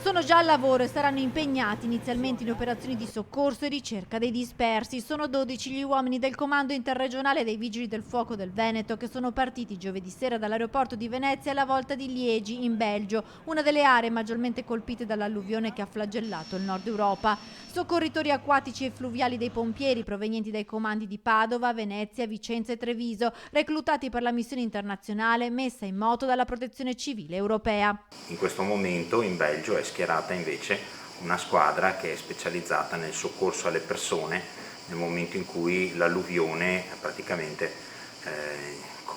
Sono già al lavoro e saranno impegnati inizialmente in operazioni di soccorso e ricerca dei dispersi. Sono 12 gli uomini del comando interregionale dei Vigili del Fuoco del Veneto che sono partiti giovedì sera dall'aeroporto di Venezia alla volta di Liegi, in Belgio, una delle aree maggiormente colpite dall'alluvione che ha flagellato il nord Europa. Soccorritori acquatici e fluviali dei pompieri provenienti dai comandi di Padova, Venezia, Vicenza e Treviso, reclutati per la missione internazionale messa in moto dalla Protezione Civile europea. In questo momento in Belgio è schierata invece una squadra che è specializzata nel soccorso alle persone nel momento in cui l'alluvione praticamente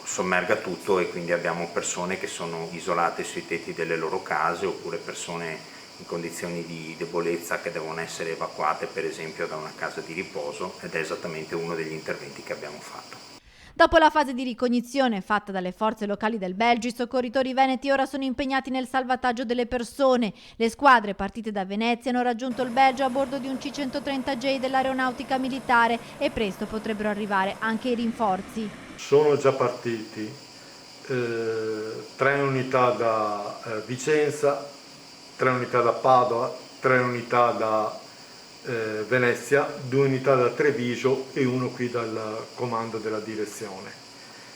sommerga tutto, e quindi abbiamo persone che sono isolate sui tetti delle loro case, oppure persone in condizioni di debolezza che devono essere evacuate per esempio da una casa di riposo, ed è esattamente uno degli interventi che abbiamo fatto. Dopo la fase di ricognizione fatta dalle forze locali del Belgio, i soccorritori veneti ora sono impegnati nel salvataggio delle persone. Le squadre partite da Venezia hanno raggiunto il Belgio a bordo di un C-130J dell'aeronautica militare e presto potrebbero arrivare anche i rinforzi. Sono già partiti 3 unità da Vicenza, 3 unità da Padova, 3 unità da Venezia, 2 unità da Treviso e uno qui dal comando della direzione.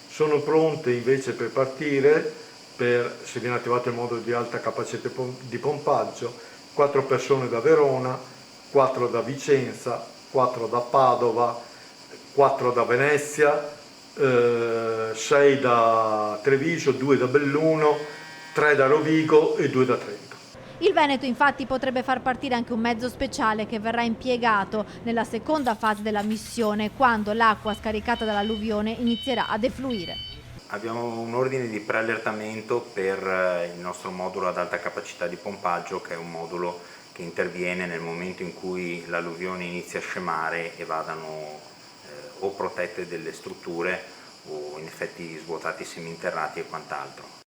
Sono pronte invece per partire, se viene attivato il modulo di alta capacità di pompaggio, 4 persone da Verona, 4 da Vicenza, 4 da Padova, 4 da Venezia, 6 da Treviso, 2 da Belluno, 3 da Rovigo e 2 da Trento. Il Veneto infatti potrebbe far partire anche un mezzo speciale che verrà impiegato nella seconda fase della missione, quando l'acqua scaricata dall'alluvione inizierà a defluire. Abbiamo un ordine di preallertamento per il nostro modulo ad alta capacità di pompaggio, che è un modulo che interviene nel momento in cui l'alluvione inizia a scemare e vadano o protette delle strutture o in effetti svuotati seminterrati e quant'altro.